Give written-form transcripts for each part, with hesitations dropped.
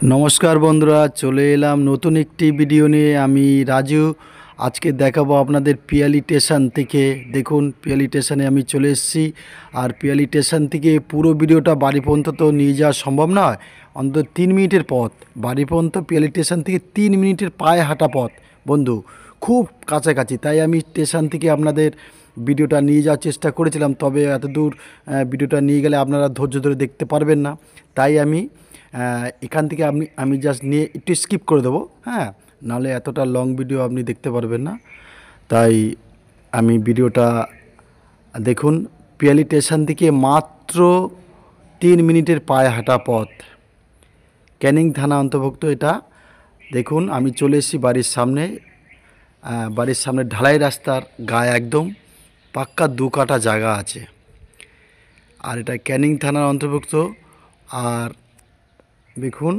নমস্কার বন্ধুরা, চলে এলাম নতুন একটি ভিডিও নিয়ে। আমি রাজু। আজকে দেখাবো আপনাদের পিয়ালি স্টেশন থেকে। দেখুন, পিয়ালি স্টেশনে আমি চলে এসেছি। আর পিয়ালি স্টেশন থেকে পুরো ভিডিওটা বাড়ি পর্যন্ত তো নিয়ে যাওয়া সম্ভব নয়, অন্তত 3 মিনিটের পথ বাড়ি পর্যন্ত। পিয়ালি স্টেশন থেকে 3 মিনিটের পায়ে হাঁটা পথ বন্ধু, খুব কাছাকাছি। তাই আমি স্টেশন থেকে আপনাদের ভিডিওটা নিয়ে যাওয়ার চেষ্টা করেছিলাম, তবে এত দূর ভিডিওটা নিয়ে গেলে আপনারা ধৈর্য ধরে দেখতে পারবেন না। তাই আমি এখান থেকে আমি জাস্ট নিয়ে একটু স্কিপ করে দেবো, হ্যাঁ, নাহলে এতটা লং ভিডিও আপনি দেখতে পারবেন না। তাই আমি ভিডিওটা দেখুন। পিয়ালি স্টেশন থেকে মাত্র 3 মিনিটের পায়ে হাঁটা পথ, ক্যানিং থানা অন্তর্ভুক্ত এটা। দেখুন, আমি চলে এসেছি বাড়ির সামনে। বাড়ির সামনে ঢালাই রাস্তার গায়ে একদম পাক্কা 2 কাঠা জায়গা আছে। আর এটা ক্যানিং থানার অন্তর্ভুক্ত। আর দেখুন,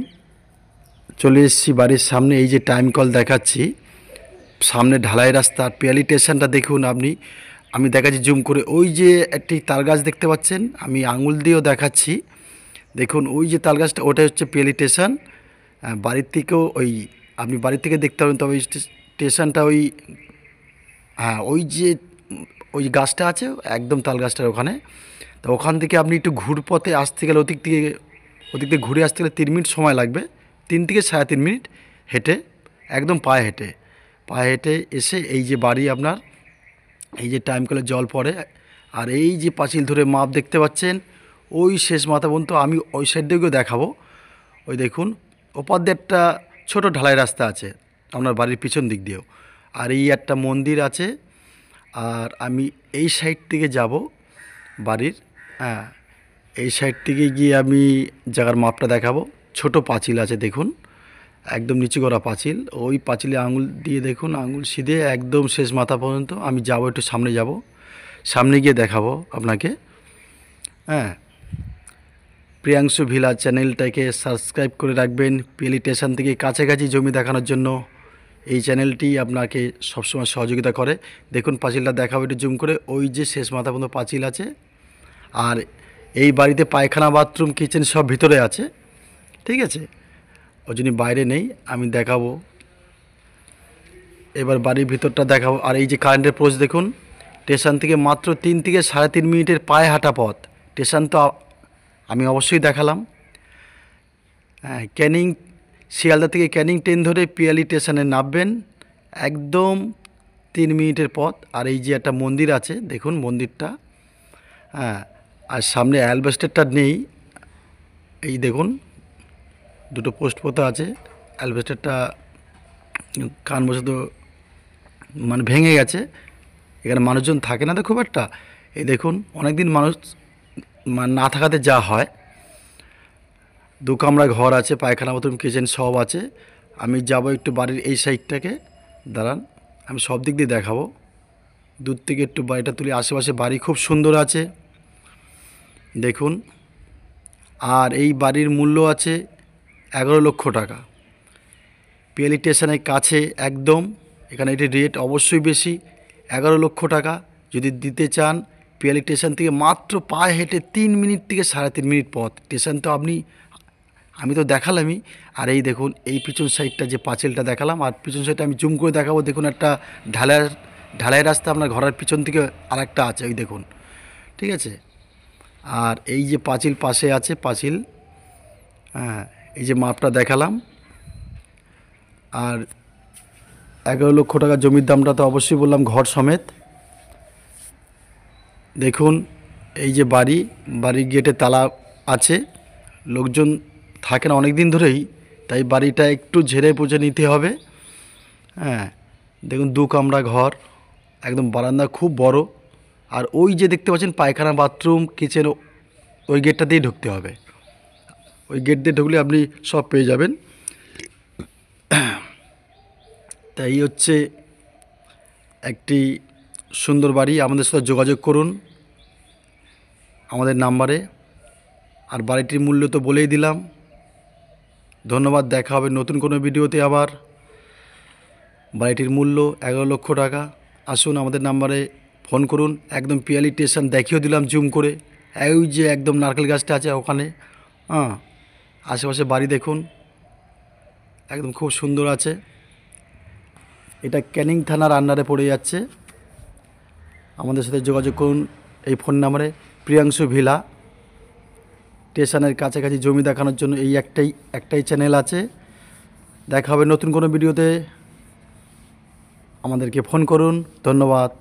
চলে এসেছি বাড়ির সামনে। এই যে টাইম কল দেখাচ্ছি, সামনে ঢালাই রাস্তা। আর পিয়ালি স্টেশনটা দেখুন আমি দেখাচ্ছি জুম করে। ওই যে একটি তাল গাছ দেখতে পাচ্ছেন, আমি আঙুল দিয়েও দেখাচ্ছি। দেখুন, ওই যে তাল গাছটা, ওটা হচ্ছে পিয়ালি স্টেশন। বাড়ির থেকেও আপনি বাড়ির থেকে দেখতে পাবেন, তবে স্টেশনটা হ্যাঁ, ওই গাছটা আছে একদম তাল গাছটার ওখানে। তো ওখান থেকে আপনি একটু ঘুরপথে আসতে গেলে, ওদিক থেকে ঘুরে আসতে গেলে 3 মিনিট সময় লাগবে। 3 থেকে 3.5 মিনিট হেঁটে, একদম পায়ে হেঁটে এসে এই যে বাড়ি আপনার, এই যে টাইম কলে জল পড়ে। আর এই যে পাঁচিল ধরে মাপ দেখতে পাচ্ছেন, ওই শেষ মাথা পর্যন্ত। আমি ওই সাইড দিকেও দেখাবো। ওই দেখুন, ওপার দিয়ে একটা ছোটো ঢালাই রাস্তা আছে আপনার বাড়ির পিছন দিক দিয়েও। আর এই একটা মন্দির আছে। আর আমি এই সাইড থেকে যাব বাড়ির, হ্যাঁ, এই সাইড থেকে গিয়ে আমি জায়গার মাপটা দেখাবো। ছোট পাঁচিল আছে দেখুন, একদম নিচু করা পাঁচিল। ওই পাঁচিলে আঙুল দিয়ে দেখুন, আঙুল সিধে একদম শেষ মাথা পর্যন্ত আমি যাব। একটু সামনে গিয়ে দেখাবো আপনাকে, হ্যাঁ। প্রিয়াংশু ভিলা চ্যানেলটাকে সাবস্ক্রাইব করে রাখবেন। পিয়ালি স্টেশন থেকে কাছাকাছি জমি দেখানোর জন্য এই চ্যানেলটি আপনাকে সবসময় সহযোগিতা করে। দেখুন, পাঁচিলটা দেখাবো একটু জুম করে। ওই যে শেষ মাথা পর্যন্ত পাঁচিল আছে। আর এই বাড়িতে পায়খানা, বাথরুম, কিচেন সব ভিতরে আছে, ঠিক আছে। ওই জন্য বাইরে নেই, আমি দেখাবো। এবার বাড়ির ভিতরটা দেখাবো। আর এই যে কারেন্টের পোস্ট দেখুন, স্টেশন থেকে মাত্র 3 থেকে 3.5 মিনিটের পায়ে হাঁটা পথ। স্টেশন তো আমি অবশ্যই দেখালাম। হ্যাঁ, শিয়ালদা থেকে ক্যানিং ট্রেন ধরে পিয়ালি স্টেশনে নামবেন, একদম 3 মিনিটের পথ। আর এই যে একটা মন্দির আছে দেখুন মন্দিরটা, হ্যাঁ। আর সামনে অ্যালবেস্টারটা নেই, এই দেখুন দুটো পোস্ট পোতা আছে। অ্যালবেস্টারটা কান বসে তো মানে ভেঙে গেছে। এখানে মানুষজন থাকে না তো খুব একটা। এই দেখুন, অনেক দিন মানুষ না থাকাতে যা হয়। 2 কামরা ঘর আছে, পায়খানা, বাথরুম, কিচেন সব আছে। আমি যাব একটু বাড়ির এই সাইডটাকে, দাঁড়ান, আমি সব দিক দিয়ে দেখাবো। দূর থেকে একটু বাড়িটা তুলি। আশেপাশে বাড়ি খুব সুন্দর আছে দেখুন। আর এই বাড়ির মূল্য আছে 11 লক্ষ টাকা। পিয়ালি স্টেশনের কাছে একদম। এখানে এটি রেট অবশ্যই বেশি, 11 লক্ষ টাকা। যদি দিতে চান, পিয়ালি স্টেশন থেকে মাত্র পায়ে হেঁটে 3 মিনিট থেকে 3.5 মিনিট পথ। স্টেশন তো আমি তো দেখালামই। আর এই দেখুন, এই পিছন সাইডটা যে পাঁচিলটা দেখালাম, আর পিছন সাইডটা আমি জুম করে দেখাবো। দেখুন, একটা ঢালাই রাস্তা আপনার ঘরের পিছন থেকে আরেকটা আছে, ওই দেখুন, ঠিক আছে। আর এই যে পাঁচিল পাশে আছে, পাঁচিল, হ্যাঁ, এই যে মাপটা দেখালাম। আর 11 লক্ষ টাকা জমির দামটা তো অবশ্যই বললাম, ঘর সমেত। দেখুন, এই যে বাড়ির গেটে তালা আছে। লোকজন থাকে না অনেক দিন ধরেই, তাই বাড়িটা একটু ঝেড়ে পুছে নিতে হবে, হ্যাঁ। দেখুন, 2 কামরা ঘর, একদম বারান্দা খুব বড়। আর ওই যে দেখতে পাচ্ছেন পায়খানা, বাথরুম, কিচেন, ওই গেটটা দিয়েই ঢুকতে হবে। ওই গেট দিয়ে ঢুকলে আপনি সব পেয়ে যাবেন। তাই হচ্ছে একটি সুন্দর বাড়ি। আমাদের সাথে যোগাযোগ করুন আমাদের নাম্বারে। আর বাড়িটির মূল্য তো বলেই দিলাম। ধন্যবাদ, দেখা হবে নতুন কোনো ভিডিওতে আবার। বাড়িটির মূল্য 11 লক্ষ টাকা। আসুন আমাদের নাম্বারে ফোন করুন। একদম পিয়ালি স্টেশন দেখিয়েও দিলাম জুম করে। ওই যে একদম নারকেল গাছটা আছে ওখানে, হ্যাঁ। আশেপাশে বাড়ি দেখুন, একদম খুব সুন্দর আছে। এটা ক্যানিং থানার আন্ডারে পড়ে যাচ্ছে। আমাদের সাথে যোগাযোগ করুন এই ফোন নাম্বারে। প্রিয়াংশু ভিলা স্টেশনের কাছাকাছি জমি দেখানোর জন্য এই একটাই চ্যানেল আছে। দেখা হবে নতুন কোনো ভিডিওতে। আমাদেরকে ফোন করুন। ধন্যবাদ।